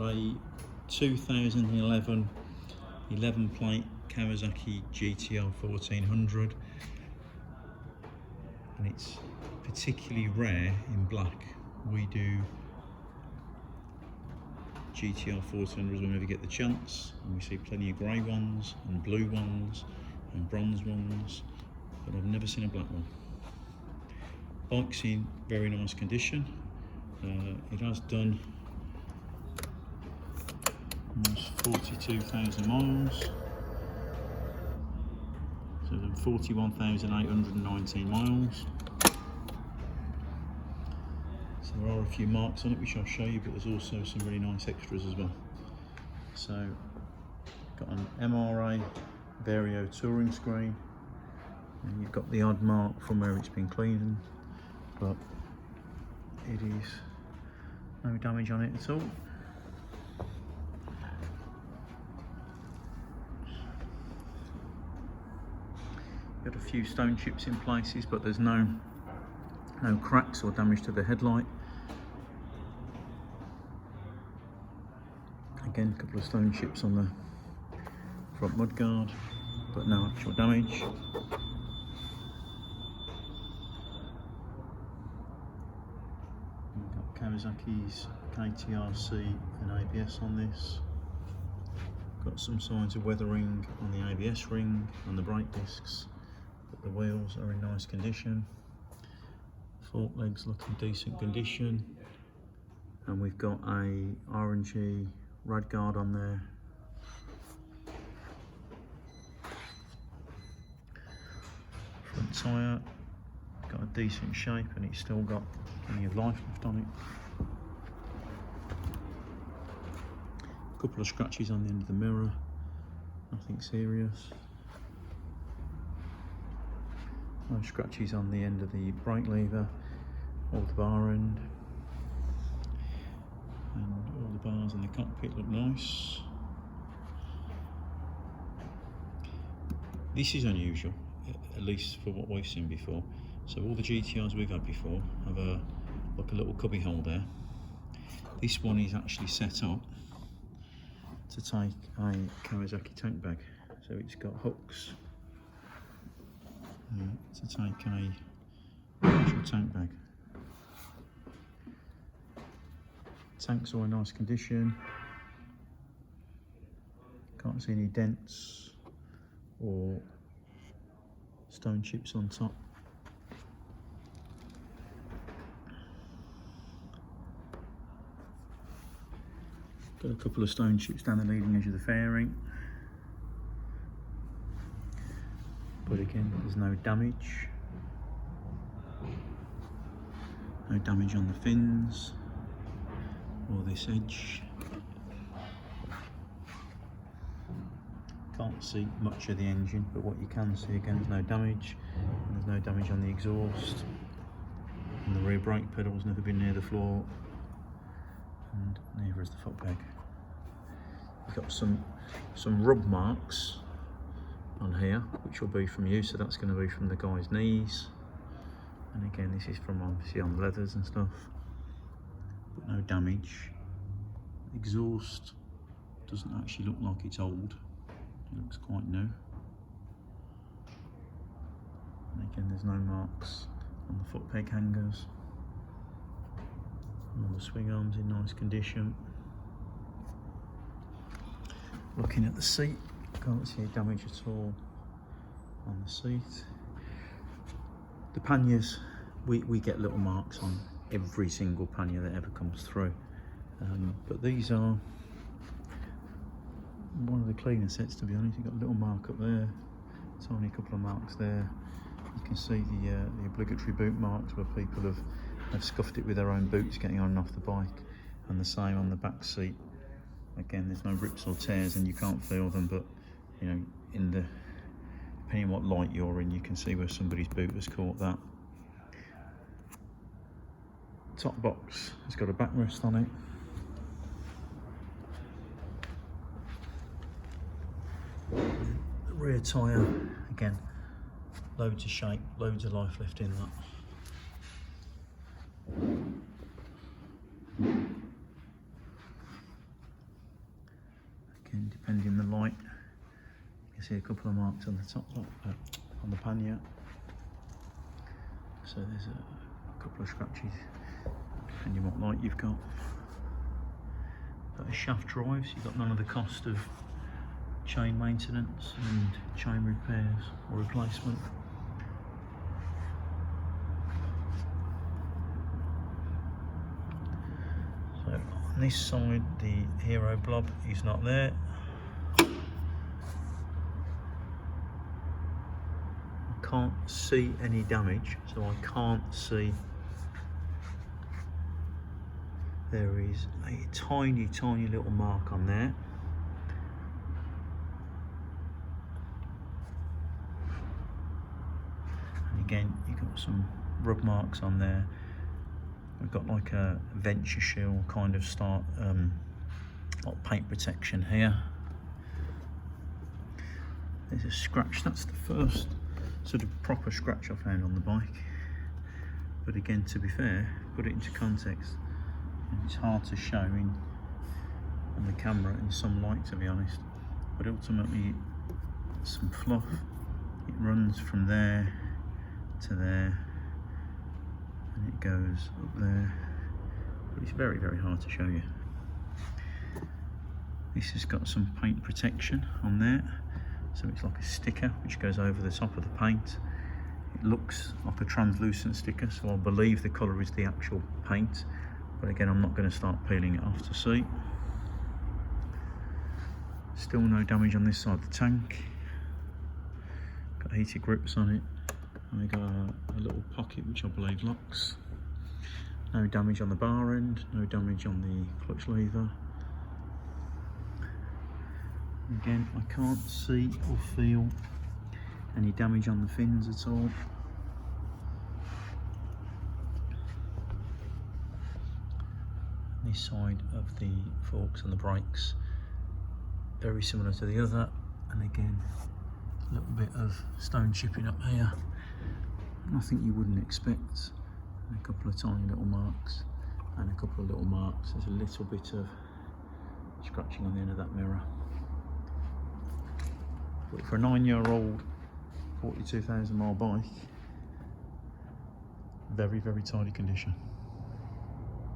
a 2011 11 plate Kawasaki GTR1400, and it's particularly rare in black. We do GTR1400s whenever we get the chance, and we see plenty of grey ones and blue ones and bronze ones, but I've never seen a black one. Bike's in very nice condition. It has done almost 42,000 miles, so 41,819 miles. So there are a few marks on it which I'll show you, but there's also some really nice extras as well. So got an MRA Vario touring screen, and you've got the odd mark from where it's been cleaned, but it is no damage on it at all. Got a few stone chips in places, but there's no cracks or damage to the headlight. Again, a couple of stone chips on the front mudguard, but no actual damage. We've got Kawasaki's KTRC and ABS on this. Got some signs of weathering on the ABS ring and the brake discs, but the wheels are in nice condition. Fork legs look in decent condition, and we've got a orangey rad guard on there. Front tyre got a decent shape, and it's still got plenty of life left on it. A couple of scratches on the end of the mirror, nothing serious. No scratches on the end of the brake lever or the bar end, and all the bars in the cockpit look nice. This is unusual, at least for what we've seen before. So all the GTRs we've had before have like a little cubby hole there. This one is actually set up to take a Kawasaki tank bag, so it's got hooks to take a actual tank bag. Tank's all in nice condition. Can't see any dents or stone chips on top. Got a couple of stone chips down the leading edge of the fairing, but again, there's no damage. No damage on the fins or this edge. Can't see much of the engine, but what you can see again is no damage. And there's no damage on the exhaust, and the rear brake pedal's never been near the floor, and neither is the foot peg. You've got some rub marks on here, which will be from you, so that's going to be from the guy's knees, and again this is from obviously on leathers and stuff, but no damage. Exhaust doesn't actually look like it's old, it looks quite new, and again there's no marks on the foot peg hangers, and all the swing arms in nice condition. Looking at the seat, can't see any damage at all on the seat. The panniers, we get little marks on every single pannier that ever comes through, but these are one of the cleaner sets, to be honest. You've got a little mark up there, tiny couple of marks there. You can see the obligatory boot marks where people have scuffed it with their own boots getting on and off the bike, and the same on the back seat. Again, there's no rips or tears, and you can't feel them, but you know, depending on what light you're in, you can see where somebody's boot has caught that. Top box has got a backrest on it. The rear tyre, again, loads of shape, loads of life left in that. see a couple of marks on the top, on the pannier. So there's a couple of scratches, depending what light you've got. Got a shaft drive, so you've got none of the cost of chain maintenance and chain repairs or replacement. So on this side, the Hero blob is not there. Can't see any damage, so I can't see. There is a tiny little mark on there. And again, you've got some rub marks on there. We've got like a venture shield kind of like paint protection here. There's a scratch. That's the first sort of proper scratch I found on the bike, but again, to be fair, put it into context, it's hard to show on the camera in some light, to be honest, but ultimately some fluff. It runs from there to there and it goes up there, but it's very hard to show you. This has got some paint protection on there. So it's like a sticker which goes over the top of the paint. It looks like a translucent sticker, so I believe the colour is the actual paint. But again, I'm not going to start peeling it off to see. Still no damage on this side of the tank. Got heated grips on it. And we got a little pocket which I believe locks. No damage on the bar end, no damage on the clutch lever. Again, I can't see or feel any damage on the fins at all. This side of the forks and the brakes, very similar to the other, and again, a little bit of stone chipping up here. Nothing you wouldn't expect. And a couple of tiny little marks, and a couple of little marks. There's a little bit of scratching on the end of that mirror. But for a 9-year-old 42,000 mile bike, very tidy condition.